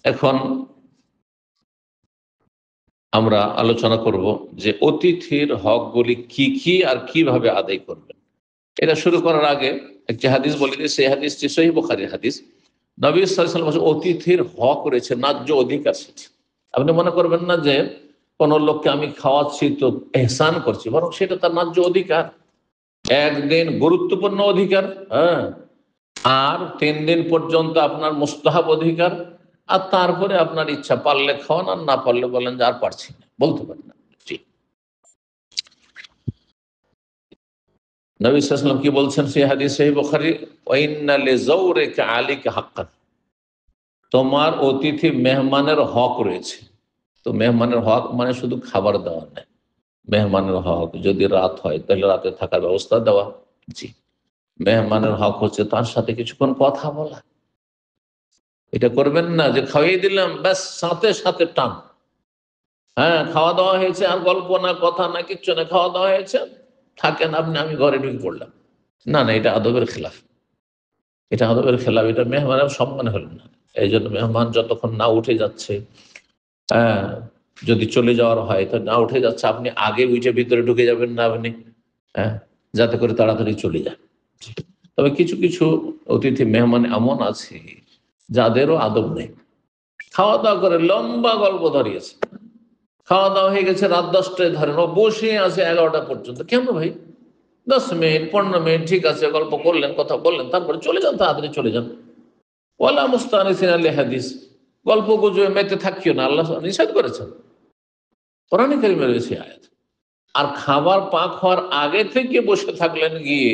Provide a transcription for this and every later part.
এখন আমরা আলোচনা করব যে অতিথির হকগুলি কি কি আর কিভাবে আদায় করবেন। এটা শুরু করার আগে একটি হাদিস বলি যে সেই হাদিসটি সহিহ বুখারীর হাদিস। নবী সাল্লাল্লাহু আলাইহি ওয়াসাল্লাম বলেছেন অতিথির হক রয়েছে, ন্যায্য অধিকার সেটি। আপনি মনে করবেন না যে কোনো লোককে আমি খাওয়াচ্ছি তো এহসান করছি, বরং সেটা তার ন্যায্য অধিকার। একদিন গুরুত্বপূর্ণ অধিকার, হ্যাঁ, আর 3 দিন পর্যন্ত আপনার মুস্তাহাব অধিকার, আর তারপরে আপনার ইচ্ছা, পারলে খাওয়ান আর না পারলে বলেন যে আর পারছি না, বলতে পারেন না। জি, নবী সাল্লাল্লাহু আলাইহি ওয়াসাল্লাম কি বলছেন সেই হাদিস সহিহ বুখারী, ওয়াইন্না লিযাওরিকা আলাইকা হাক্কান, তোমার অতিথি মেহমানের হক রয়েছে। তো মেহমানের হক মানে শুধু খাবার দেওয়া নয়, মেহমানের হক যদি রাত হয় তাহলে রাতে থাকার ব্যবস্থা দেওয়া। জি, মেহমানের হক হচ্ছে তার সাথে কিছুক্ষণ কথা বলা। এটা করবেন না যে খাইয়ে দিলাম ব্যাস সাথে সাথে টান, হ্যাঁ খাওয়া দাওয়া হয়েছে আর গল্প না, কথা না, কিচ্ছু না, খাওয়া দাওয়া হয়েছে থাকেন আপনি, আমি ঘরে ঢুকে পড়লাম। না না, এটা আদবের খেলাফ, এটা আদবের খেলাফ, এটা মেহমানের সম্মান হল না। এই জন্য মেহমান যতক্ষণ না উঠে যাচ্ছে, হ্যাঁ, যদি চলে যাওয়ার হয় তো না উঠে যাচ্ছে, আপনি আগে উঠে ভিতরে ঢুকে যাবেন না আপনি, হ্যাঁ, যাতে করে তাড়াতাড়ি চলে যান। তবে কিছু কিছু অতিথি মেহমান এমন আছে যাদেরও আদব নেই, খাওয়া দাওয়া করে লম্বা গল্প ধরিয়েছে, খাওয়া দাওয়া হয়ে গেছে রাত 10টায়, ধরেন ও বসে আছে 11টা পর্যন্ত। কেন ভাই, 10 মিনিট 15 মিনিট ঠিক আছে, গল্প করলেন, কথা বললেন, তারপরে চলে যান, তাড়াতাড়ি চলে যান। ওয়ালা মুস্তানিসিন আল হাদিস, গল্প গুজবে মেতে থাকিও না, আল্লাহ নিষেধ করেছেন, কোরআনে কারিমে রয়েছে আয়াত। আর খাবার পাক হওয়ার আগে থেকে বসে থাকলেন গিয়ে,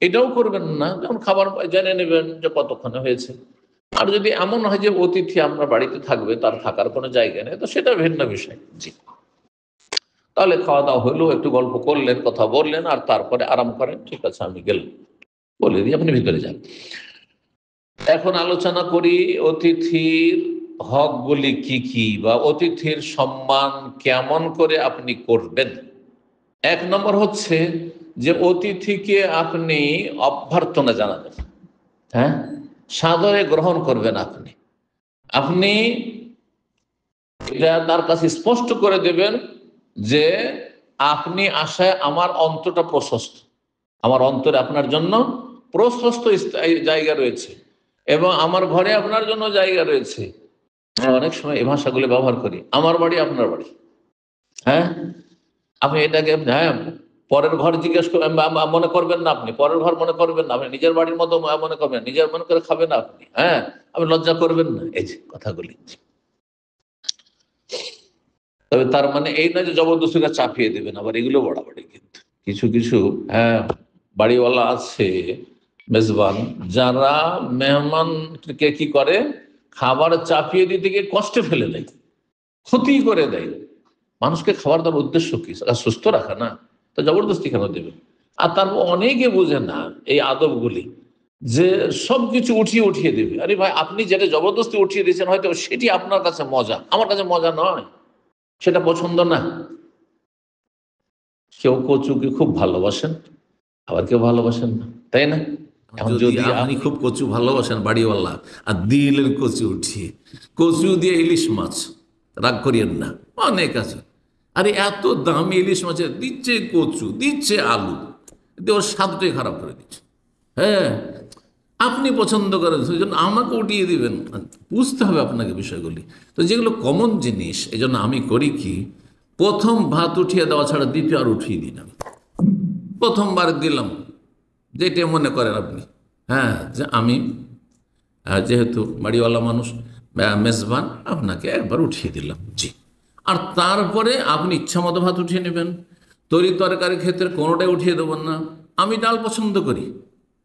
এটাও করবেন না। যেমন খাবার জেনে নেবেন যে কতক্ষণে হয়েছে। আর যদি এমন হয় যে অতিথি আপনার বাড়িতে থাকবে, তার থাকার কোনো জায়গা নেই, তো সেটা ভিন্ন বিষয়। জি, তাহলে খাওয়া দাওয়া হইলো, একটু গল্প করলেন, কথা বললেন, আর তারপরে আরাম করেন, ঠিক আছে আমি গেলাম, বলে দিয়ে আপনি ভিতরে যান। এখন আলোচনা করি অতিথির হকগুলি কি কি, বা অতিথির সম্মান কেমন করে আপনি করবেন। 1 নম্বর হচ্ছে যে অতিথিকে আপনি অভ্যর্থনা জানাবেন, হ্যাঁ, সাদরে গ্রহণ করবেন। আপনি আপনি এটা তার কাছে স্পষ্ট করে দেবেন যে আপনি আশায় আমার অন্তরটা প্রশস্ত, আমার অন্তরে আপনার জন্য প্রশস্ত জায়গা রয়েছে, এবং আমার ঘরে আপনার জন্য জায়গা রয়েছে। আমরা অনেক সময় এই ভাষাগুলো ব্যবহার করি, আমার বাড়ি আপনার বাড়ি, হ্যাঁ, আপনি এটাকে, হ্যাঁ, পরের ঘর জিজ্ঞেস মনে করবেন না, আপনি পরের ঘর মনে করবেন না, আপনি নিজের বাড়ির মতো মনে করবেন, নিজের মনে করে খাবেন আপনি, হ্যাঁ, আপনি লজ্জা করবেন না, এই যে কথাগুলি। তবে তার মানে এই নয় যে জবরদস্তিটা চাপিয়ে দেবেন, আবার এগুলো বাড়াবাড়ি। কিন্তু কিছু কিছু, হ্যাঁ, বাড়িওয়ালা আছে মেজবান, যারা মেহমানকে কি করে, খাবার চাপিয়ে দিতে গিয়ে কষ্টে ফেলে দেয়, ক্ষতি করে দেয়। মানুষকে খাবার দেওয়ার উদ্দেশ্য কি, সুস্থ রাখা না, তো জবরদস্তি কেন দেবে? আর তারপর অনেকে বোঝে না এই আদবগুলি, যে সবকিছু উঠিয়ে উঠিয়ে দেবে। আরে ভাই, আপনি যেটা জবরদস্তি উঠিয়ে দিয়েছেন হয়তো সেটি আপনার কাছে মজা, আমার কাছে মজা নয়, সেটা পছন্দ না। কেউ কচুকে খুব ভালোবাসেন, আবার কেউ ভালোবাসেন না, তাই না? এখন যদি আপনি খুব কচু ভালোবাসেন বাড়িওয়ালা, আর দিলেন কচু উঠিয়ে, কচু দিয়ে ইলিশ মাছ, রাগ করিয়েন না, অনেক আছে। আরে এত দামি ইলিশ মাছের দিচ্ছে কচু, দিচ্ছে আলু, ওর স্বাদটাই খারাপ করে দিচ্ছে। হ্যাঁ, আপনি পছন্দ করেন সেই জন্য আমাকে উঠিয়ে দিবেন, বুঝতে হবে আপনাকে বিষয়গুলি। তো যেগুলো কমন জিনিস, এই জন্য আমি করি কি, প্রথম ভাত উঠিয়ে দেওয়া ছাড়া দ্বিতীয় আর উঠিয়ে দিই না। প্রথমবার দিলাম, যেটা মনে করেন আপনি, হ্যাঁ, যে আমি যেহেতু বাড়িওয়ালা মানুষ, মেজবান, আপনাকে একবার উঠিয়ে দিলাম। জি, আর তারপরে আপনি ইচ্ছা মতো ভাত উঠিয়ে নেবেন। তরি তরকারির ক্ষেত্রে কোনোটাই উঠিয়ে দেবেন না। আমি ডাল পছন্দ করি,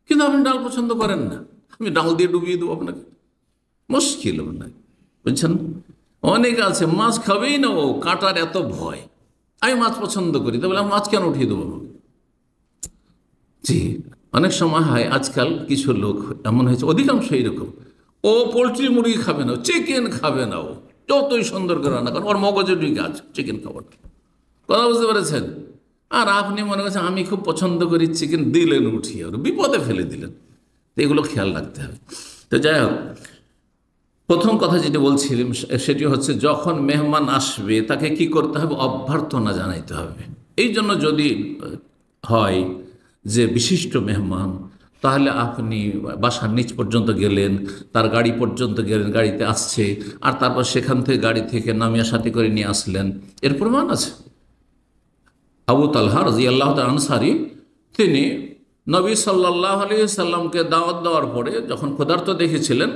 কিন্তু আপনি ডাল পছন্দ করেন না, আমি ডাল দিয়ে ডুবিয়ে দেবো আপনাকে, মুশকিল আপনাকে, বুঝছেন? অনেক আছে মাছ খাবেই না, ও কাঁটার এত ভয়। আমি মাছ পছন্দ করি, তাহলে আমি মাছ কেন উঠিয়ে দেবো? জি, অনেক সময় হয়, আজকাল কিছু লোক এমন হয়েছে, অধিকাংশ এইরকম, ও পোলট্রি মুরগি খাবে না, চিকেন খাবে না, ও যতই সুন্দর করে রান্না, কারণ ওর মগজে ঢুকে আছে চিকেন খাবার। কথা বুঝতে পেরেছেন? আর আপনি মনে করছেন আমি খুব পছন্দ করি চিকেন, দিলেন উঠিয়ে, ওর বিপদে ফেলে দিলেন। তো এগুলো খেয়াল রাখতে হবে। তো যাই হোক, প্রথম কথা যেটি বলছিলাম সেটি হচ্ছে যখন মেহমান আসবে তাকে কি করতে হবে, অভ্যর্থনা জানাইতে হবে। এই জন্য যদি হয় যে বিশিষ্ট মেহমান, তাহলে আপনি বাসার নিচ পর্যন্ত গেলেন, তার গাড়ি পর্যন্ত গেলেন, গাড়িতে আসছে, আর তারপর সেখান থেকে গাড়ি থেকে নামিয়ে সাথে করে নিয়ে আসলেন, এর প্রমাণ আছে। আবু তালহা রাদিয়াল্লাহু তাআলা আনসারী তিনি নবী সাল্লাল্লাহু আলাইহি সাল্লামকে দাওয়াত দেওয়ার পরে যখন ক্ষুধার্ত দেখেছিলেন,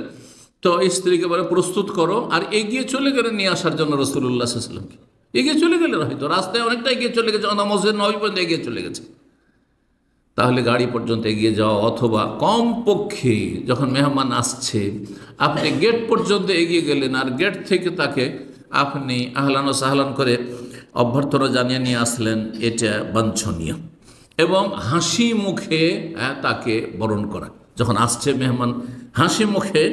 তো স্ত্রীকে বলে প্রস্তুত করো, আর এগিয়ে চলে গেলেন নিয়ে আসার জন্য রাসূলুল্লাহ সাল্লাল্লাহু আলাইহি ওয়াসাল্লামকে। এগিয়ে চলে গেলেন, হয়তো রাস্তায় অনেকটা এগিয়ে চলে গেছে, মসজিদ নববী পর্যন্ত এগিয়ে চলে গেছে। তাহলে গাড়ি পর্যন্ত এগিয়ে যাওয়া, অথবা কমপক্ষে যখন মেহমান আসছে আপনি গেট পর্যন্ত এগিয়ে গেলেন, আর গেট থেকে তাকে আপনি আহলান ও সাহলান করে অভ্যর্থনা জানিয়ে নিয়ে আসলেন, এটা বাঞ্ছনীয়। এবং হাসি মুখে তাকে বরণ করা, যখন আসছে মেহমান হাসি মুখে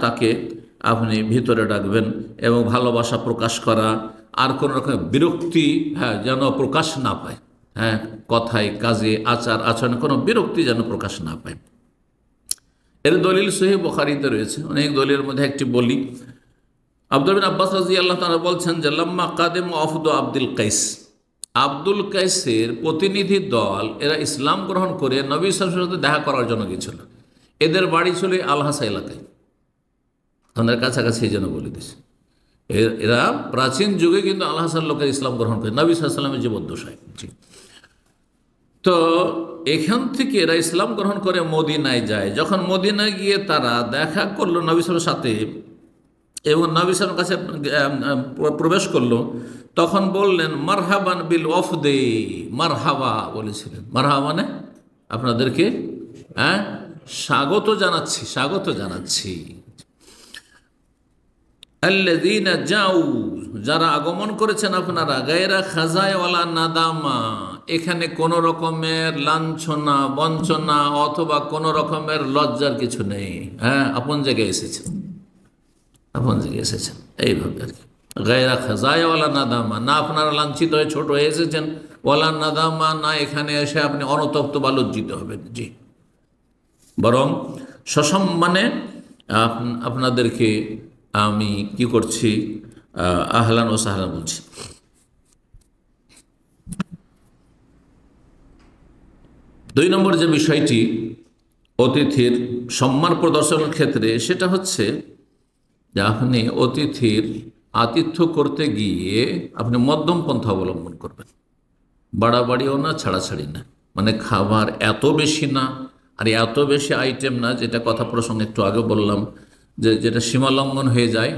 তাকে আপনি ভিতরে ডাকবেন, এবং ভালোবাসা প্রকাশ করা, আর কোনো রকম বিরক্তি যেন প্রকাশ না পায়, কথায় কাজে আচার আচরণে কোনো বিরক্তি যেন প্রকাশ না পায়। এর দলিল সহিহ বুখারীতে রয়েছে, অনেক দলিলের মধ্যে একটি বলি। আব্দুল বিন আব্বাস রাদিয়াল্লাহু তাআলা বলছেন যে লাম্মা কাদিম ওয়াফদু আব্দুল কাইস, আব্দুল কাইসের প্রতিনিধি দল এরা ইসলাম গ্রহণ করে নবী সাল্লাল্লাহু আলাইহি ওয়াসাল্লামের সাথে দেখা করার জন্য গিয়েছিল। এদের বাড়ি ছিল আল-হাসা এলাকায়, আমাদের কাছাকাছি যেন বলে দিয়েছে। এরা প্রাচীন যুগে কিন্তু আল-হাসার লোকের ইসলাম গ্রহণ করে নবী সাল্লাল্লাহু আলাইহি ওয়াসাল্লামের জীবদ্দশায়। তো এখান থেকে এরা ইসলাম গ্রহণ করে মদিনায় যায়। যখন মদিনায় গিয়ে তারা দেখা করলো নবী সাল্লাল্লাহু আলাইহি ওয়াসাল্লামের সাথে এবং নবী সাল্লাল্লাহু আলাইহি ওয়াসাল্লামের কাছে প্রবেশ করলো, তখন বললেন মারহাবান বিল ওয়াফদে, মারহাবা বলেছিলেন। মারহাবা মানে আপনাদেরকে স্বাগত জানাচ্ছি, স্বাগত জানাচ্ছি। আল্লাযীনা যাও, যারা আগমন করেছেন আপনারা, গায়রা খাজায় ওয়ালা নাদামা, এখানে কোন রকমের লাঞ্ছনা বঞ্চনা অথবা কোন রকমের লজ্জার কিছু নেই। আপন জায়গায় এসেছেন, আপন জায়গায় এসেছেন, এইভাবে আর কি। গায়রা খাজায় ওয়ালা নাদামা, না আপনারা লাঞ্ছিত হয়ে ছোট হয়ে এসেছেন, ওয়ালা নাদামা, না এখানে এসে আপনি অনতপ্ত বা লজ্জিত হবেন, জি, বরং সসম্মানে আপনাদেরকে আমি কি করছি, আহলান ও সাহলান বলছি। দুই নম্বর যে বিষয়টি অতিথির সম্মান প্রদর্শনের ক্ষেত্রে, সেটা হচ্ছে যে আপনি অতিথির আতিথ্য করতে গিয়ে আপনি মধ্যম পন্থা অবলম্বন করবেন, বাড়াবাড়িও না, ছাড়াছাড়ি না, মানে খাবার এত বেশি না আর এত বেশি আইটেম না, যেটা কথা প্রসঙ্গে একটু আগে বললাম, যেটা সীমালঙ্ঘন হয়ে যায়,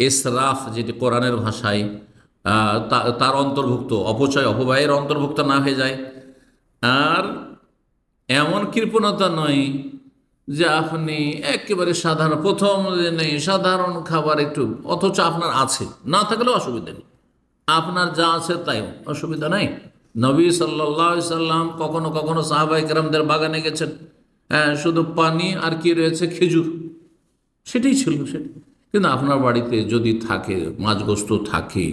ইসরাফ, যেটি কোরআনের ভাষায় তার অন্তর্ভুক্ত, অপচয় অপব্যয়ের অন্তর্ভুক্ত না হয়ে যায়। আর এমন কৃপণতা নয় যে আপনি একেবারে সাধারণ, প্রথম নেই সাধারণ খাবার একটু, অথচ আপনার আছে, না থাকলেও অসুবিধা নেই, আপনার যা আছে তাই অসুবিধা নাই। নবী সাল্লাল্লাহু আলাইহি সাল্লাম কখনো কখনো সাহাবায়ে কেরামদের বাগানে গেছেন, শুধু পানি আর কি রয়েছে, খেজুর, সেটাই ছিল সেটা। কিন্তু আপনার বাড়িতে যদি থাকে মাছ গোস্ত থাকে,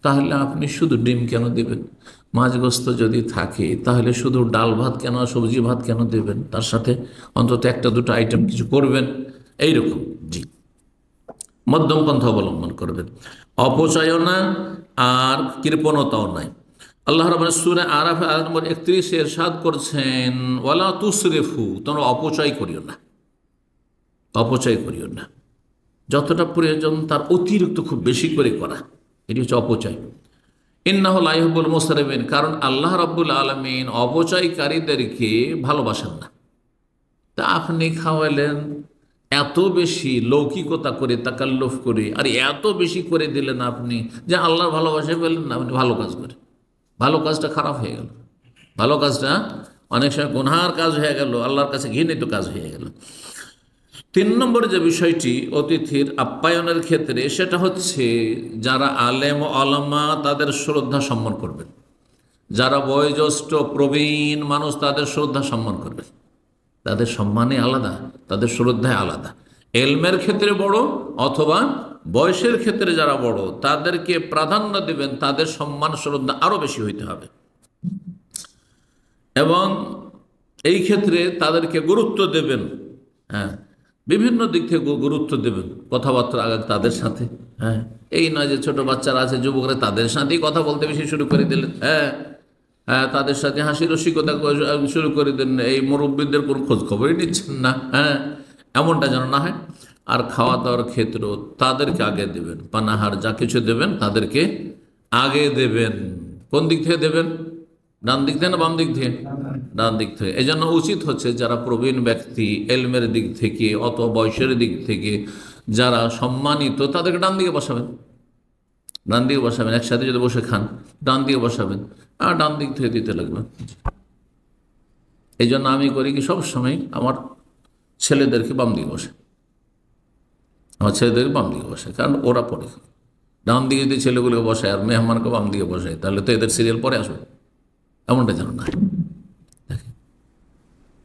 তাহলে আপনি শুধু ডিম কেন দেবেন? মাছ গোস্ত যদি থাকে তাহলে শুধু ডাল ভাত কেন, সবজি ভাত কেন দেবেন? তার সাথে অন্তত একটা দুটো আইটেম কিছু করবেন, এইরকম। জি, মধ্যম পন্থা অবলম্বন করবেন, অপচয়ও না আর কৃপণতাও নাই। আল্লাহ রাব্বুল সূরা আরাফ আয়াত নম্বর 31 ইরশাদ করছেন, ওয়ালা তুসরিফু, তোমরা অপচয় করিও না, অপচয় করিও না, যতটা প্রয়োজন তার অতিরিক্ত খুব বেশি করে করা, এটি হচ্ছে অপচয়। ইন্নাহু লা ইউহিব্বুল মুসরিফিন, কারণ আল্লাহ রাব্বুল আলামিন অপচয়কারীদেরকে ভালোবাসেন না। তা আপনি খাওয়ালেন এত বেশি লৌকিকতা করে, তাকাল্লুফ করে, আর এত বেশি করে দিলেন আপনি, যে আল্লাহর ভালোবাসা পেলেন না, আপনি ভালো কাজ করে, ভালো কাজটা খারাপ হয়ে গেল, ভালো কাজটা অনেক সময় গুনহার কাজ হয়ে গেল, আল্লাহর কাছে ঘৃণিত কাজ হয়ে গেল। তিন নম্বর যে বিষয়টি অতিথির আপ্যায়নের ক্ষেত্রে, সেটা হচ্ছে যারা আলেম ওলামা তাদের শ্রদ্ধা সম্মান করবেন, যারা বয়োজ্যেষ্ঠ প্রবীণ মানুষ তাদের শ্রদ্ধা সম্মান করবেন, তাদের সম্মানে আলাদা, তাদের শ্রদ্ধায় আলাদা। এলমের ক্ষেত্রে বড় অথবা বয়সের ক্ষেত্রে যারা বড় তাদেরকে প্রাধান্য দেবেন, তাদের সম্মান শ্রদ্ধা আরো বেশি হইতে হবে, এবং এই ক্ষেত্রে তাদেরকে গুরুত্ব দেবেন। বিভিন্ন দিক থেকে গুরুত্ব দেবেন, কথাবার্তা আগে তাদের সাথে। হ্যাঁ, এই নয় যে ছোট বাচ্চারা আছে, যুবকরা, তাদের সাথেই কথা বলতে বেশি শুরু করে দিলেন। হ্যাঁ হ্যাঁ, তাদের সাথে হাসি রসিকতা শুরু করে দেন, এই মুরব্বীদের কোনো খোঁজ খবরই নিচ্ছেন না। হ্যাঁ, এমনটা যেন না হয়। আর খাওয়া দাওয়ার ক্ষেত্রেও তাদেরকে আগে দেবেন, পানাহার যা কিছু দেবেন তাদেরকে আগে দেবেন। কোন দিক থেকে দেবেন? ডান দিক থেকে না বাম দিক থেকে? ডান দিক থেকে। এই জন্য উচিত হচ্ছে যারা প্রবীণ ব্যক্তি, এলমের দিক থেকে অথবা বয়সের দিক থেকে যারা সম্মানিত, তাদেরকে ডান দিকে বসাবেন। ডান দিকে বসাবেন, একসাথে যদি বসে খান ডান দিকে বসাবেন, আর ডান দিক থেকে দিতে লাগবেন। এই জন্য আমি করি কি, সবসময় আমার ছেলেদেরকে বাম দিকে বসে, আমার ছেলেদেরকে বাম দিকে বসে, কারণ ওরা পড়ে। ডান দিকে যদি ছেলেগুলোকে বসায় আর মেহমানকে বাম দিকে বসায়, তাহলে তো এদের সিরিয়াল পরে আসবে, এমনটা যেন না।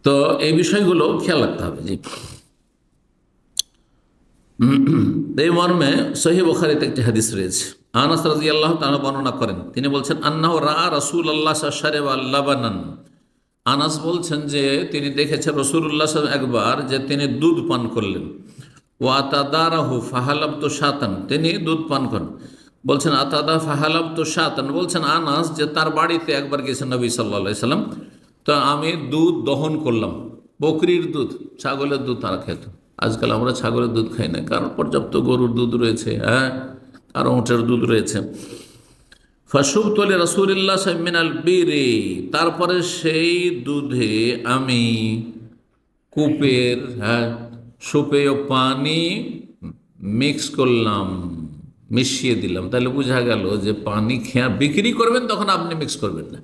তো এই বিষয়গুলো খেয়াল রাখতে হবে। জি, এই মর্মে সহিহ বুখারীতে একটি হাদিস রয়েছে। আনাস রাদিয়াল্লাহু তাআলা বর্ণনা করেন, তিনি বলছেন আন্নাহু রাআ রাসূলুল্লাহ শারবা লাবানান। আনাস বলছেন যে তিনি দেখেছেন রাসূলুল্লাহ একবার যে তিনি দুধ পান করলেন। ওয়া তাদারাহু ফাহালাবতু শাতান, তিনি দুধ পান করেন। বলছেন আতাদা ফাহালাবতু শাতান, বলছেন আনাস যে তার বাড়িতে একবার গেছেন নবী সাল্লাল্লাহু আলাইহি সাল্লাম, তো আমি দুধ দহন করলাম। বকরির দুধ, ছাগলের দুধ তারা খেত। আজকাল আমরা ছাগলের দুধ খাই না, কারণ পর্যাপ্ত গরুর দুধ রয়েছে, হ্যাঁ, আর উটের দুধ রয়েছে। ফাশুবতু লিরাসূলিল্লাহ মিনাল বিরি, তারপরে সেই দুধে আমি কূপের, হ্যাঁ, সুপেয় পানি মিক্স করলাম, মিশিয়ে দিলাম। তাহলে বোঝা গেল যে পানি খেয়া বিক্রি করবেন তখন আপনি মিক্স করবেন না,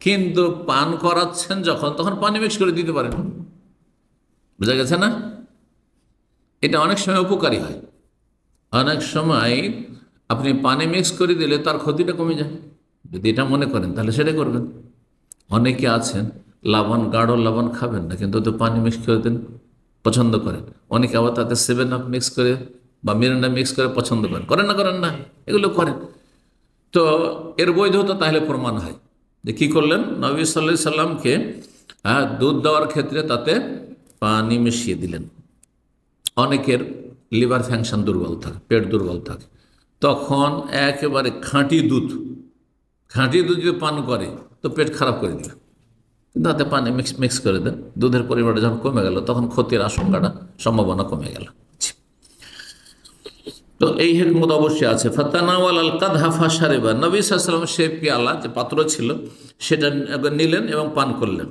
কিন্তু পান করাচ্ছেন যখন, তখন পানি মিক্স করে দিতে পারেন। বোঝা গেছে না? এটা অনেক সময় উপকারী হয়। অনেক সময় আপনি পানি মিক্স করে দিলে তার ক্ষতিটা কমে যায়। যদি এটা মনে করেন তাহলে সেটাই করবেন। অনেকে আছেন লবণ, গাঢ় লবণ খাবেন না, কিন্তু তো পানি মিক্স করে দেন, পছন্দ করেন। অনেকে আবার তাতে 7 আপ মিক্স করে বা মিরিন্ডা মিক্স করে পছন্দ করেন। করেন না? করেন না? এগুলো করেন। তো এর বৈধতা তাহলে প্রমাণ হয় যে কি করলেন, নবী সাল্লাল্লাহু আলাইহি সাল্লামকে দুধ দেওয়ার ক্ষেত্রে তাতে পানি মিশিয়ে দিলেন। অনেকের লিভার ফাংশন দুর্বল থাকে, পেট দুর্বল থাকে, তখন একেবারে খাঁটি দুধ যদি পান করে তো পেট খারাপ করে দিল, কিন্তু তাতে পানি মিক্স করে দেন। দুধের পরিমাণটা যখন কমে গেল তখন ক্ষতির আশঙ্কাটা, সম্ভাবনা কমে গেল। তো এই হিকমত অবশ্যই আছে। ফাতানাওয়াল আল কাদহা ফাশারিবা, নবী সাল্লাল্লাহু আলাইহি ওয়াসাল্লাম সে পেয়ালা, যে পাত্র ছিল, সেটা নিলেন এবং পান করলেন।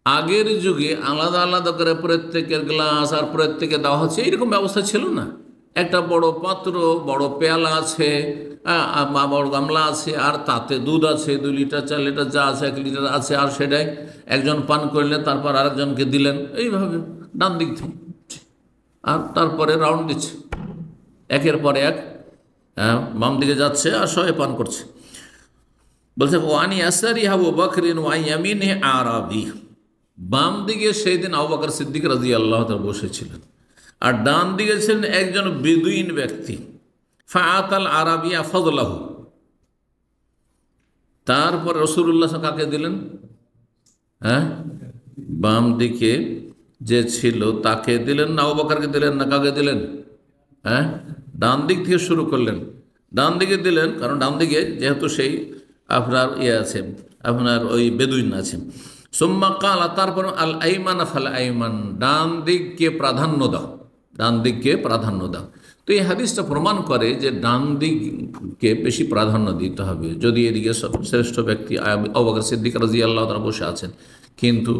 আগের যুগে আলাদা আলাদা করে প্রত্যেকের গ্লাস আর প্রত্যেকে দেওয়া হচ্ছে, এইরকম ব্যবস্থা ছিল না। একটা বড় পাত্র, বড় পেয়ালা আছে, বড় গামলা আছে, আর তাতে দুধ আছে 2 লিটার 4 লিটার যা আছে 1 লিটার আছে, আর সেটাই একজন পান করলেন, তারপর আরেকজনকে দিলেন, এইভাবে ডান দিক থেকে, আর তারপরে রাউন্ড দিচ্ছে, একের পর এক বাম দিকে যাচ্ছে আর সবাই পান করছে। বলছে ওয়ানি আসারি আবু বকরিন ওয়া ইয়ামিনিহি আরাবি, বাম দিকে সেই দিন আবু বকর সিদ্দিক রাদিয়াল্লাহু তাআলা বসেছিলেন, আর ডান দিকে ছিলেন একজন বেদুইন ব্যক্তি। ফাআতাল আরাবিয়া ফাদলাহু, তারপর রাসূলুল্লাহ কাকে দিলেন? হ্যাঁ, বাম দিকে যে ছিল তাকে দিলেন না আবু বকরকে দিলেন না কাকে দিলেন? হ্যাঁ, ডান দিক থেকে শুরু করলেন, ডান দিকে দিলেন, কারণ ডান দিকে যেহেতু সেই আপনার আছে, আপনার ওই বেদুইন আছে। সুম্মা কালা, তারপর আল আইমান ফাল আইমান, ডান দিককে প্রাধান্য দাও, ডান দিককে প্রাধান্য দাও। তো এই হাদিসটা প্রমাণ করে যে ডান দিককে বেশি প্রাধান্য দিতে হবে। যদি এদিকে শ্রেষ্ঠ ব্যক্তি আবু বকর সিদ্দিক রাদিয়াল্লাহু তাআলা বসে আছেন, কিন্তু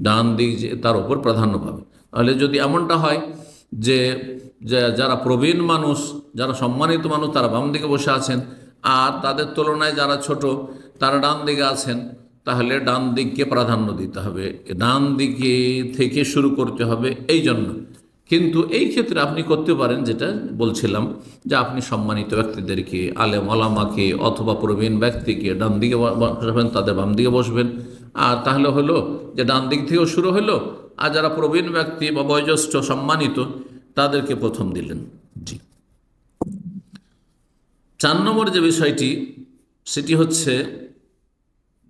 ডান দিক যে তার উপর প্রাধান্য পাবে, তাহলে যদি এমনটা হয় যে যারা প্রবীণ মানুষ, যারা সম্মানিত মানুষ, তারা বাম দিকে বসে আছেন, আর তাদের তুলনায় যারা ছোট তারা ডান দিকে আছেন, তাহলে ডান দিককে প্রাধান্য দিতে হবে, ডান দিকে থেকে শুরু করতে হবে। এই জন্য কিন্তু এই ক্ষেত্রে আপনি করতে পারেন যেটা বলছিলাম, যে আপনি সম্মানিত ব্যক্তিদেরকে, আলেম ওলামাকে অথবা প্রবীণ ব্যক্তিকে ডান দিকে বসবেন, তাদের বাম দিকে বসবেন, আর তাহলে হলো যে ডান দিক থেকেও শুরু হলো, আর যারা প্রবীণ ব্যক্তি বা বয়োজ্যেষ্ঠ সম্মানিত তাদেরকে প্রথম দিলেন। জি, 4 নম্বর যে বিষয়টি, সেটি হচ্ছে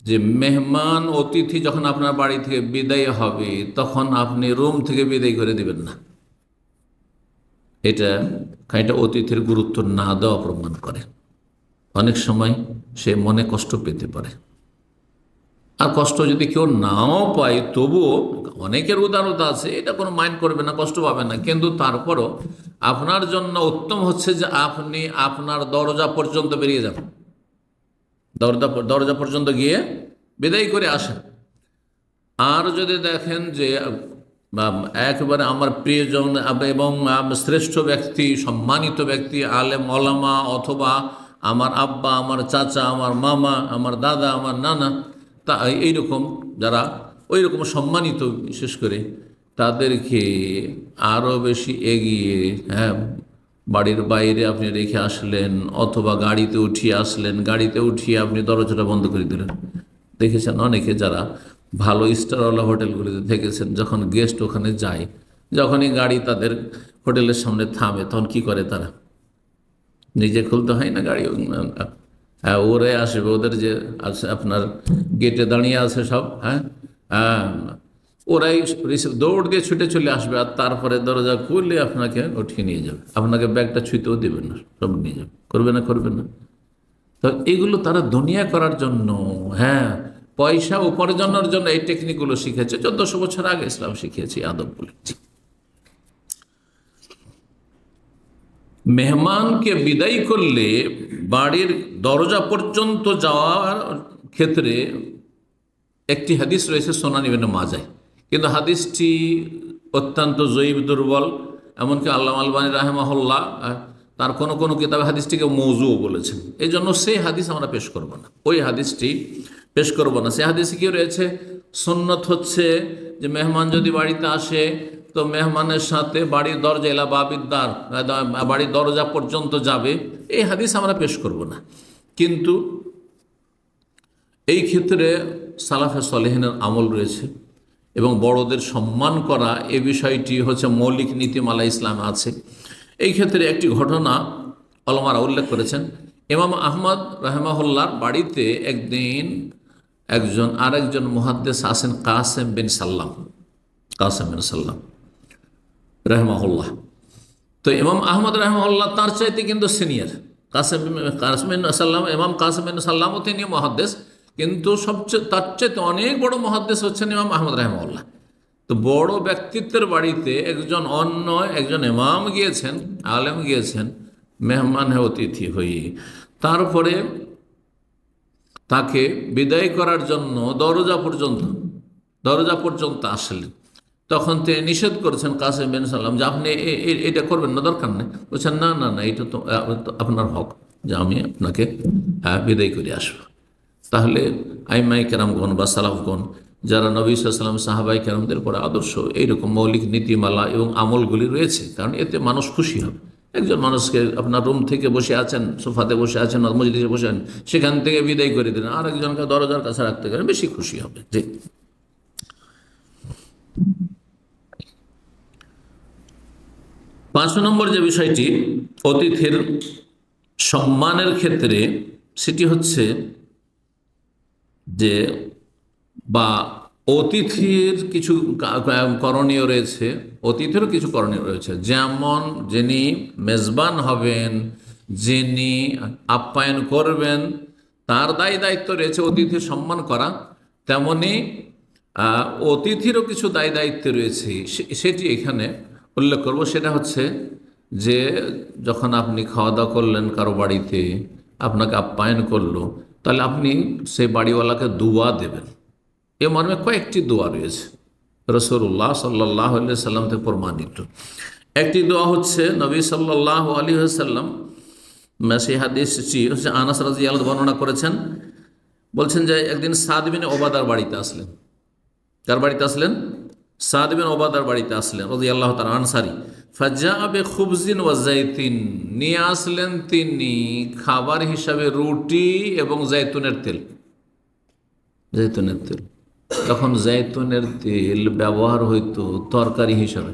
যে মেহমান অতিথি যখন আপনার বাড়ি থেকে বিদায় হবে, তখন আপনি রুম থেকে বিদায় করে দিবেন না। এটা খানিকটা অতিথির গুরুত্ব না দেওয়া প্রমাণ করে। অনেক সময় সে মনে কষ্ট পেতে পারে, আর কষ্ট যদি কেউ নাও পায় তবুও অনেকের উদারতা আছে, এটা কোনো মাইন্ড করবে না, কষ্ট পাবে না, কিন্তু তারপরও আপনার জন্য উত্তম হচ্ছে যে আপনি আপনার দরজা পর্যন্ত বেরিয়ে যান, দরজা পর্যন্ত গিয়ে বিদায় করে আসেন। আর যদি দেখেন যে একেবারে আমার প্রিয়জন এবং শ্রেষ্ঠ ব্যক্তি, সম্মানিত ব্যক্তি, আলেম ওলামা, অথবা আমার আব্বা, আমার চাচা, আমার মামা, আমার দাদা, আমার নানা, তা এইরকম যারা ওই রকম সম্মানিত, বিশেষ করে তাদেরকে আরও বেশি এগিয়ে, হ্যাঁ, বাড়ির বাইরে আপনি রেখে আসলেন, অথবা গাড়িতে উঠিয়ে আসলেন, গাড়িতে উঠিয়ে আপনি দরজাটা বন্ধ করে দিলেন। দেখেছেন অনেকে যারা ভালো স্টারওয়ালা হোটেলগুলিতে থেকেছেন, যখন গেস্ট ওখানে যায়, যখনই গাড়ি তাদের হোটেলের সামনে থামে, তখন কি করে তারা? নিজে খুলতে হয় না গাড়ি, হ্যাঁ, ওরাই আসবে, ওদের যে আছে আপনার গেটে দাঁড়িয়ে আছে সব, হ্যাঁ, ওরাই দৌড় দিয়ে ছুটে চলে আসবে, আর তারপরে দরজা খুললে আপনাকে উঠিয়ে নিয়ে যাবে, আপনাকে ব্যাগটা ছুঁতেও দেবে না, সব নিয়ে যাবে। করবে না? করবে না? তো এগুলো তারা দুনিয়া করার জন্য, হ্যাঁ, পয়সা উপার্জনের জন্য এই টেকনিকগুলো শিখেছে। 1400 বছর আগে ইসলাম শিখিয়েছে আদবগুলি। মেহমানকে বিদায় করলে বাড়ির দরজা পর্যন্ত যাওয়ার ক্ষেত্রে একটি হাদিস রয়েছে সুনান ইবনে মাজায়, কিন্তু হাদিসটি অত্যন্ত জয়ীফ, দুর্বল। এমনকি আল্লামা আলবানী রাহিমাহুল্লাহ তার কোনো কোনো কিতাবে হাদিসটিকে মওযু বলেছেন। এই জন্য সেই হাদিস আমরা পেশ করব না, ওই হাদিসটি পেশ করব না। সেই হাদিসে কি রয়েছে? সুন্নত হচ্ছে যে মেহমান যদি বাড়িতে আসে তো মেহমানের সাথে বাড়ির দরজা এলা বাবিদ্দার, বাড়ির দরজা পর্যন্ত যাবে। এই হাদিস আমরা পেশ করব না, কিন্তু এই ক্ষেত্রে সালাফে সালেহিনের আমল রয়েছে এবং বড়দের সম্মান করা, এ বিষয়টি হচ্ছে মৌলিক নীতিমালা ইসলামে আছে। এই ক্ষেত্রে একটি ঘটনা ওলামারা উল্লেখ করেছেন। ইমাম আহমদ রাহিমাহুল্লাহর বাড়িতে একদিন আরেকজন মুহাদ্দিস আছেন, কাসেম বিন সাল্লাম রাহিমাহুল্লাহ। তো ইমাম আহমদ রাহিমাহুল্লাহ তার চাইতে কিন্তু সিনিয়র। ইমাম কাসেম বিন সাল্লামও তিনি মুহাদ্দিস, কিন্তু তার চাইতে অনেক বড় মুহাদ্দিস হচ্ছেন ইমাম আহমদ রাহিমাহুল্লাহ। তো বড় ব্যক্তিত্বের বাড়িতে একজন ইমাম গিয়েছেন, আলেম গিয়েছেন মেহমান অতিথি হয়ে, তারপরে তাকে বিদায় করার জন্য দরজা পর্যন্ত আসলেন। তখন তিনি নিষেধ করেছেন কাসেম বিন সাল্লাম যে আপনি এটা করবেন না, দরকার নেই। বলছেন না না না, এটা তো আপনার হক যে আমি আপনাকে বিদায় করে আসবো। তাহলে আইমাই কেরামগণ বা সালাফগণ, যারা নবী সাল্লাল্লাহু আলাইহি ওয়াসাল্লাম, সাহাবাই কেরামদের পরে আদর্শ, এইরকম মৌলিক নীতিমালা এবং আমলগুলি রয়েছে, কারণ এতে মানুষ খুশি হবে। একজন মানুষকে আপনার রুম থেকে বসে আছেন, সোফাতে বসে আছেন, মজলিসে বসে আছেন, সেখান থেকে বিদায় করে দিলেন, আর একজনকে দরজার কাছে রাখতে গেলেন, বেশি খুশি হবে। জি। 5 নম্বর যে বিষয়টি অতিথির সম্মানের ক্ষেত্রে, সেটি হচ্ছে যে বা অতিথির কিছু করণীয় রয়েছে, অতিথিরও কিছু করণীয় রয়েছে। যেমন যিনি মেজবান হবেন, যিনি আপ্যায়ন করবেন, তার দায়িত্ব রয়েছে অতিথির সম্মান করা। তেমনি অতিথিরও কিছু দায়িত্ব রয়েছে, সেটি এখানে উল্লেখ করব। সেটা হচ্ছে যে যখন আপনি খাওয়া দাওয়া করলেন কারো বাড়িতে, আপনাকে আপ্যায়ন করলো, তাহলে আপনি সেই বাড়িওয়ালাকে দোয়া দেবেন। এ মর্মে কয়েকটি দোয়া রয়েছে, রাসূলুল্লাহ সাল্লাল্লাহু আলাইহি সাল্লাম থেকে প্রমাণিত। একটি দোয়া হচ্ছে নবী সাল্লাল্লাহু আলাইহি ওয়াসাল্লাম, সেই হাদিসটি হচ্ছে আনাস রাদিয়াল্লাহু আনহু বর্ণনা করেছেন। বলছেন যে একদিন সাদ বিন ওবাদার বাড়িতে আসলেন। কার বাড়িতে আসলেন? সাদ বিন ওবাদার বাড়িতে আসলেন রাদিয়াল্লাহু তাআলা, আনসারী। ফাজাআ বিখুবজিন ওয়া যাইতিন, নিয়ে আসলেন তিনি খাবার হিসাবে রুটি এবং জৈতুনের তেল। তখন জৈতুনের তেল ব্যবহার হইতো তরকারি হিসাবে।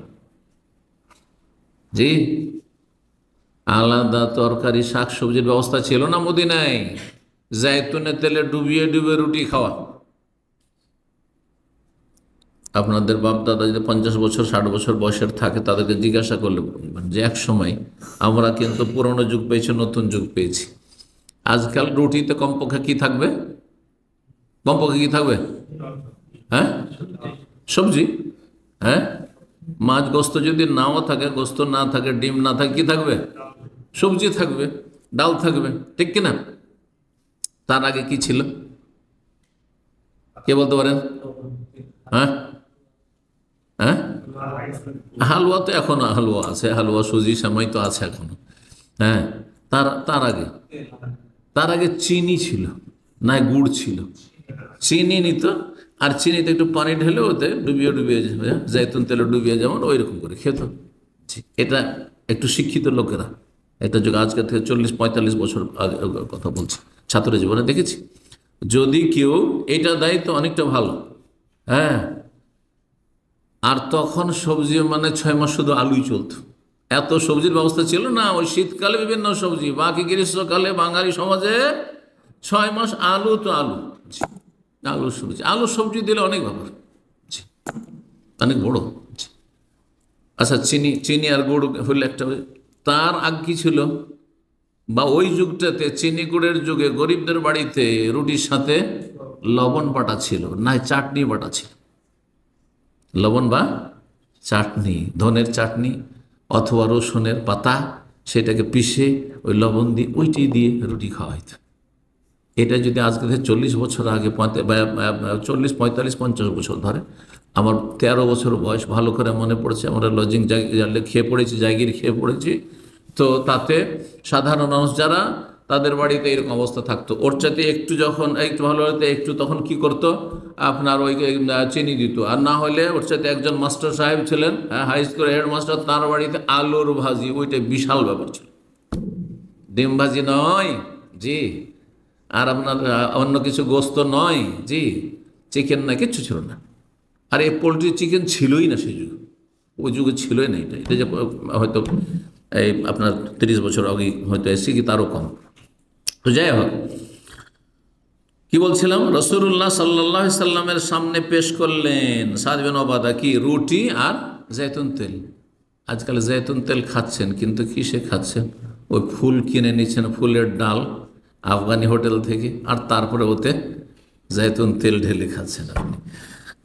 জি, আলাদা তরকারি শাকসবজির ব্যবস্থা ছিল না মদিনায়। জৈতুনের তেলে ডুবিয়ে ডুবিয়ে রুটি খাওয়া। আপনাদের বাপ দাদা যদি 50 বছর 60 বছর বয়সের থাকে, তাদেরকে জিজ্ঞাসা করলে বলবেন যে এক সময় আমরা কিন্তু পুরনো যুগ পেয়েছি, নতুন যুগ পেয়েছি। আজকাল রুটিতে কমপক্ষে কি থাকবে? কমপক্ষে কি থাকবে? হ্যাঁ, সবজি। হ্যাঁ, মাছ গোস্ত যদি নাও থাকে, গোস্ত না থাকে, ডিম না থাকে, কি থাকবে? সবজি থাকবে, ডাল থাকবে, ঠিক কিনা? তার আগে কি ছিল কে বলতে পারেন? হ্যাঁ হ্যাঁ, হালুয়া তো এখনো হালুয়া আছে, হালুয়া সুজি সেমাই তো আছে এখনো। হ্যাঁ, তার তার আগে তার আগে চিনি ছিল, না গুড় ছিল। চিনি নিত, আর চিনিতে একটু পানি ঢেলে ওতে ডুবিয়ে ডুবিয়ে জৈতুন তেলে ডুবিয়ে যেমন ওই রকম করে খেত। এটা একটু শিক্ষিত লোকেরা, এটা যুগ আজকে থেকে 40-45 বছর আগে কথা বলছি, ছাত্র জীবনে দেখেছি। যদি কেউ এটা দেয় তো অনেকটা ভালো। হ্যাঁ, আর তখন সবজি মানে 6 মাস শুধু আলুই চলতো, এত সবজির ব্যবস্থা ছিল না। ওই শীতকালে বিভিন্ন সবজি, বাকি গ্রীষ্মকালে বাঙালি সমাজে 6 মাস আলু তো আলু। আলু সবজি, আলু সবজি দিলে অনেক ব্যাপার, অনেক বড়। আচ্ছা, চিনি চিনি আর গুড় হলে একটা। তার আগ কি ছিল, বা ওই যুগটাতে চিনি গুড়ের যুগে গরিবদের বাড়িতে রুটির সাথে লবণ বাটা ছিল, না চাটনি বাটা ছিল। লবণ বা চাটনি, ধনের চাটনি অথবা রসুনের পাতা, সেটাকে পিষে ওই লবণ দিয়ে ওইটি দিয়ে রুটি খাওয়া হইত। এটা যদি আজকে থেকে 40 বছর আগে, 40-45-50 বছর ধরে, আমার 13 বছর বয়স, ভালো করে মনে পড়ছে। আমরা লজিং খেয়ে পড়েছি, জায়গির খেয়ে পড়েছি। তো তাতে সাধারণ মানুষ যারা, তাদের বাড়িতে এরকম অবস্থা থাকতো। ওর চাইতে একটু যখন একটু ভালো হতে একটু, তখন কি করতো আপনার ওই চিনি দিত। আর না হলে ওর চাইতে একজন মাস্টার সাহেব ছিলেন, হাই স্কুলের হেডমাস্টার, তার বাড়িতে আলুর ভাজি, ওইটা বিশাল ব্যাপার ছিল। ডিম ভাজি নয় জি, আর আপনার অন্য কিছু গোস্ত নয় জি, চিকেন না, কিচ্ছু ছিল না। আর এই পোলট্রি চিকেন ছিলই না সেই যুগে, ওই যুগে ছিলই না। এটা এটা যে হয়তো এই আপনার 30 বছর আগে হয়তো এসে কি তারও কম। তো যাই হোক, কি বলছিলাম, রাসূলুল্লাহ সাল্লাল্লাহু আলাইহি সাল্লামের সামনে পেশ করলেন সাদ বিন উবাদা কি, রুটি আর জৈতুন তেল। আজকাল জৈতুন তেল খাচ্ছেন, কিন্তু কিসে খাচ্ছেন? ওই ফুল কিনে নিচ্ছেন, ফুলের ডাল আফগানি হোটেল থেকে, আর তারপরে ওতে জৈতুন তেল ঢেলে খাচ্ছেন আপনি।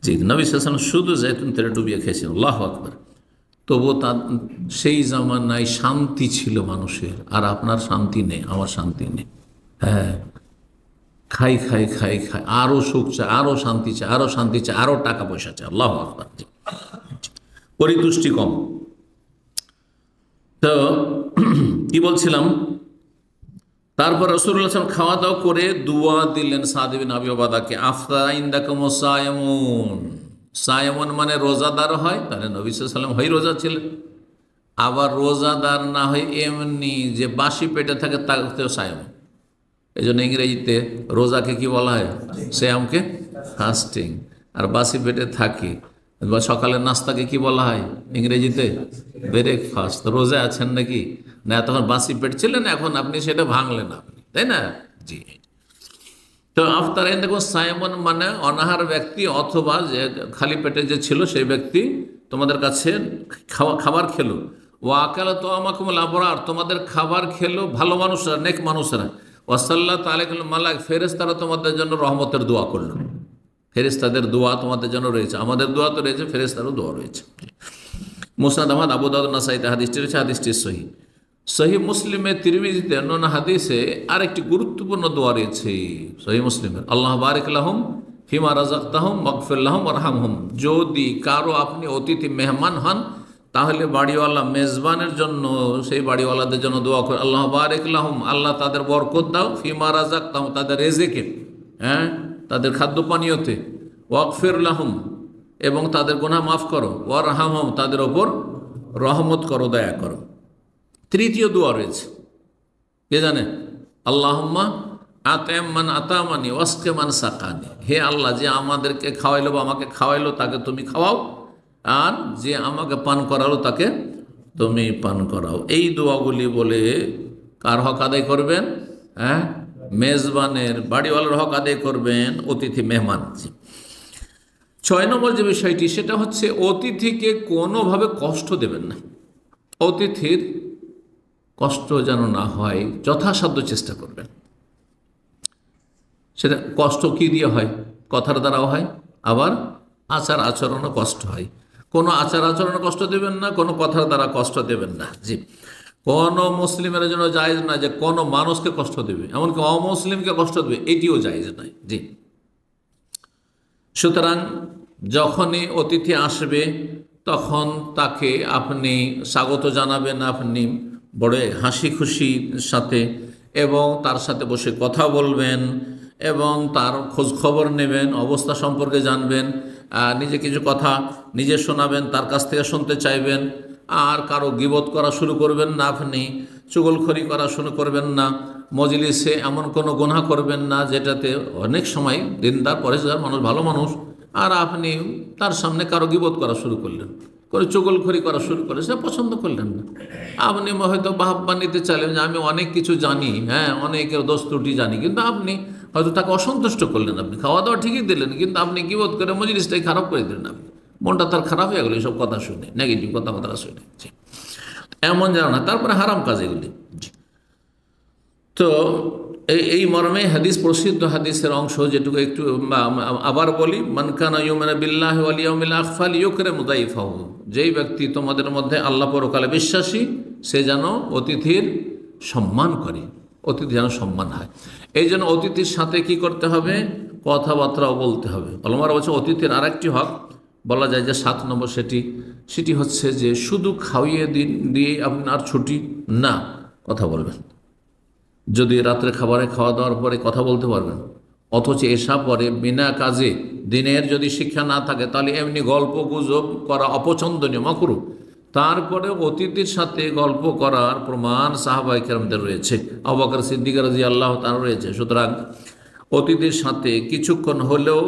জি, নবী সাল্লাল্লাহু আলাইহি ওয়াসাল্লাম শুধু জৈতুন তেলে ডুবিয়ে খেয়েছেন, আল্লাহু আকবার। তবুও তার সেই জামানায় শান্তি ছিল মানুষের, আর আপনার শান্তি নেই, আমার শান্তি নেই। হ্যাঁ, খাই খাই খাই খাই, আরো সুখ চায়, আরো শান্তি চায়, আরো শান্তি চায়, আরো টাকা পয়সা চায়, আল্লাহু আকবার। পরিতুষ্টি কম। তো কি বলছিলাম, তারপর রাসূলুল্লাহ সাল্লাল্লাহু আলাইহি ওয়াসাল্লাম খাওয়া দাওয়া করে দোয়া দিলেন সাদ বিন আবি উবাদাকে, আফতারা ইনদাকুম সায়ামুন। সায়ামুন মানে রোজাদার হয়, তাহলে নবী সাল্লাল্লাহু আলাইহি ওয়াসাল্লাম হয় রোজা ছিলেন। আবার রোজাদার না হয় এমনি যে বাসি পেটে থাকে, তাকেও সায়ামুন। এই জন্য ইংরেজিতে রোজাকে কি বলা হয়? সিয়ামকে ফাস্টিং। আর বাসি পেটে থাকে বা সকালের নাস্তাকে কি বলা হয় ইংরেজিতে? ব্রেকফাস্ট। রোজা আছেন নাকি? না, তখন বাসি পেট ছিলেন, এখন আপনি সেটা ভাঙলেন আপনি, তাই না? জি। তো আফতার দেখুন, সায়মন মানে অনাহার ব্যক্তি, অথবা যে খালি পেটে যে ছিল সেই ব্যক্তি তোমাদের কাছে খাবার খেলো। ও আকাল তো আমাকুমুল আবরার, তোমাদের খাবার খেলো ভালো মানুষরা, নেক মানুষরা। ওয়াসাল্লাত আলাইকুল মালাক, ফেরেশতারা তোমাদের জন্য রহমতের দোয়া করলো। ফেরেশতাদের দোয়া তোমাদের জন্য রয়েছে, আমাদের দোয়া তো রয়েছে, ফেরেশতারও দোয়া রয়েছে। মুসনাদ আহমদ, আবু দাউদ, নাসাঈতে হাদিসটি রয়েছে, হাদিসটি সহিহ। সহিহ মুসলিমে, তিরমিজিতে অন্যান্য হাদিসে আরেকটি গুরুত্বপূর্ণ দোয়া রয়েছে সহিহ মুসলিমের, আল্লাহ বারিক লাহুম ফিমা রাযাকতাহুম ওয়াগফির লাহুম ওয়ারহামহুম। যদি কারো আপনি অতিথি মেহমান হন, তাহলে বাড়িওয়ালা মেজবানের জন্য, সেই বাড়িওয়ালাদের জন্য দোয়া করে, আল্লাহ বারিক লাহুম, আল্লাহ তাদের বরকত দাও, ফিমা রাযাকতাহুম, তাদের রেজেকে, হ্যাঁ, তাদের খাদ্য পানীয়তে, ওয়াগফির লাহুম, এবং তাদের গুনাহ মাফ করো, ওয়ারহামহুম, তাদের ওপর রহমত করো, দয়া করো। তৃতীয় দোয়া রয়েছে, কে জানে? আল্লাহুম্মা আত'ইম মান আতামানি ওয়াসকি মান সাকানি। হে আল্লাহ, যে আমাদেরকে খাওয়াইলো বা আমাকে খাওয়াইলো তাকে তুমি খাওয়াও, আর যে আমাকে পান করালো তাকে তুমি পান করাও। এই দোয়াগুলি বলে কার হক আদায় করবেন? হ্যাঁ, মেজবানের, বাড়িওয়ালার হক আদায় করবেন, অতিথি মেহমান। ছয় নম্বর যে বিষয়টি সেটা হচ্ছে অতিথিকে কোনোভাবে কষ্ট দেবেন না। অতিথির কষ্ট যেন না হয় যথাসাধ্য চেষ্টা করবেন। সেটা কষ্ট কি দিয়ে হয়? কথার দ্বারাও হয়, আবার আচার আচরণও কষ্ট হয়। কোনো আচার আচরণে কষ্ট দেবেন না, কোনো কথার দ্বারা কষ্ট দেবেন না। জি, কোনো মুসলিমের জন্য জায়েজ না যে কোনো মানুষকে কষ্ট দেবে, এমনকি অমুসলিমকে কষ্ট দেবে, এটিও জায়েজ নয়। জি, সুতরাং যখনই অতিথি আসবে তখন তাকে আপনি স্বাগত জানাবেন, আপনি বড় হাসি খুশির সাথে, এবং তার সাথে বসে কথা বলবেন এবং তার খোঁজ খবর নেবেন, অবস্থা সম্পর্কে জানবেন, নিজে কিছু কথা নিজে শোনাবেন, তার কাছ থেকে শুনতে চাইবেন। আর কারো গীবত করা শুরু করবেন না, আপনি চুগলখড়ি করা শুরু করবেন না, মজলিসে এমন কোনো গুনাহ করবেন না যেটাতে অনেক সময় দিনদার পরেশগার মানুষ, ভালো মানুষ, আর আপনি তার সামনে কারো গীবত করা শুরু করলেন, করে চুগলখড়ি করা শুরু করলেন, সেটা পছন্দ করলেন না। আপনি হয়তো বাহবা নিতে চাইলেন যে আমি অনেক কিছু জানি, হ্যাঁ অনেকের দোষ ত্রুটি জানি, কিন্তু আপনি হয়তো তাকে অসন্তুষ্ট করলেন। আপনি খাওয়া দাওয়া ঠিকই দিলেন, কিন্তু আপনি গীবত করে মজলিসটাই খারাপ করে দিলেন। আপনি মনটা তার খারাপ হয়ে গেল এইসব কথা শুনে, নেগেটিভ কথাবার্তা শুনে। এমন যেন না, তারপরে হারাম কাজ এগুলি। তো এই মর্মে হাদিস, প্রসিদ্ধ হাদিসের অংশ যেটুকু একটু আবার বলি, মান কানা ইউমিনু বিল্লাহি ওয়াল ইয়াউমিল আখির ফালইউকরিম যায়ফাহু, যেই ব্যক্তি তোমাদের মধ্যে আল্লাহ পরকালে বিশ্বাসী সে যেন অতিথির সম্মান করে, অতিথি যেন সম্মান হয়। এই জন্য অতিথির সাথে কি করতে হবে? কথাবার্তাও বলতে হবে। ওলামারা বলছে অতিথির আরেকটি হক বলা যায় যে 7 নম্বর, সেটি হচ্ছে যে শুধু খাওয়িয়ে দিয়ে আপনার ছুটি না, কথা বলবেন। যদি রাত্রে খাওয়া দাওয়ার পরে কথা বলতে পারবেন, অথচ এসা পরে বিনা কাজে দিনের যদি শিক্ষা না থাকে তাহলে এমনি গল্প গুজব করা অপছন্দনীয়, মাকরুহ। তারপরে অতিথির সাথে গল্প করার প্রমাণ সাহাবায়ে কেরামদের রয়েছে, আবু বকর সিদ্দিক রাদিয়াল্লাহু তাআলা রয়েছে। সুতরাং অতিথির সাথে কিছুক্ষণ হলেও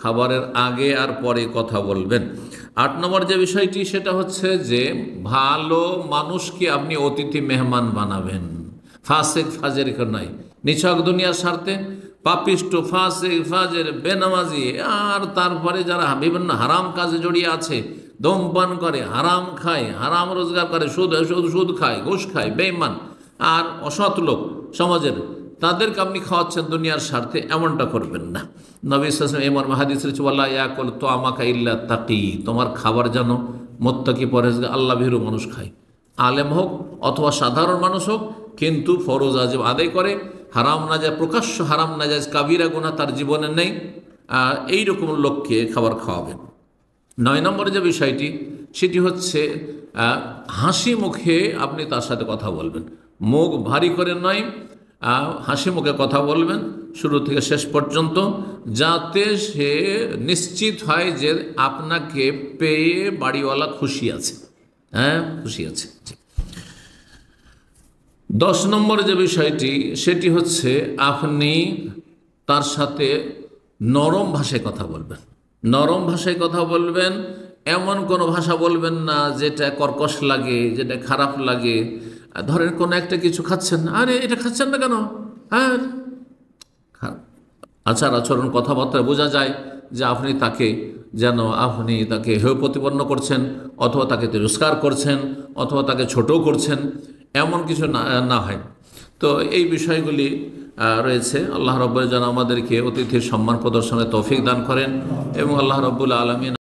খাবারের আগে আর পরে কথা বলবেন। 8 নম্বর যে বিষয়টি সেটা হচ্ছে যে ভালো মানুষকে আপনি অতিথি মেহমান বানাবেন, ফাসেক ফাজের নয়। নিছক দুনিয়ার স্বার্থে পাপিষ্ট, ফাসেক ফাজের, বেনামাজি, আর তারপরে যারা বিভিন্ন হারাম কাজে জড়িয়ে আছে, ধূমপান করে, হারাম খায়, হারাম রোজগার করে, সুদ খায়, ঘুষ খায়, বেঈমান আর অসৎ লোক সমাজের, তাদেরকে আপনি খাওয়াচ্ছেন দুনিয়ার স্বার্থে, এমনটা করবেন না। নবী সাল্লাল্লাহু আলাইহি ওয়াসাল্লাম এই হাদিসে বলেছেন, ওয়ালা ইয়াকুল তুআমাকা ইল্লা তাকি, তোমার খাবার যেন মুত্তাকি, পরহেজগার, আল্লাহ ভীরু মানুষ খায়, আলেম হোক অথবা সাধারণ মানুষ হোক, কিন্তু ফরজ ওয়াজিব আদায় করে, হারাম নাজায়েজ, প্রকাশ্য হারাম নাজায়েজ কাবিরা গুনাহ তার জীবনে নেই, এইরকম লোককে খাবার খাওয়াবেন। 9 নম্বরে যে বিষয়টি সেটি হচ্ছে হাসি মুখে আপনি তার সাথে কথা বলবেন, মুখ ভারী করে নয়, হাসি মুখে কথা বলবেন শুরু থেকে শেষ পর্যন্ত, যাতে সে নিশ্চিত হয় যে আপনাকে পেয়ে বাড়িওয়ালা খুশি আছে, হ্যাঁ খুশি আছে। 10 নম্বর যে বিষয়টি সেটি হচ্ছে আপনি তার সাথে নরম ভাষায় কথা বলবেন। নরম ভাষায় কথা বলবেন, এমন কোনো ভাষা বলবেন না যেটা কর্কশ লাগে, যেটা খারাপ লাগে। ধরেন কোনো একটা কিছু খাচ্ছেন, আরে এটা খাচ্ছেন না কেন, হ্যাঁ, আচার আচরণ কথাবার্তায় বোঝা যায় যে আপনি তাকে হেয় প্রতিপন্ন করছেন, অথবা তাকে তিরস্কার করছেন, অথবা তাকে ছোট করছেন, এমন কিছু না হয়। তো এই বিষয়গুলি রয়েছে। আল্লাহ রাব্বুল যেন আমাদেরকে অতিথির সম্মান প্রদর্শনের তৌফিক দান করেন, এবং আল্লাহ রাব্বুল আলামিন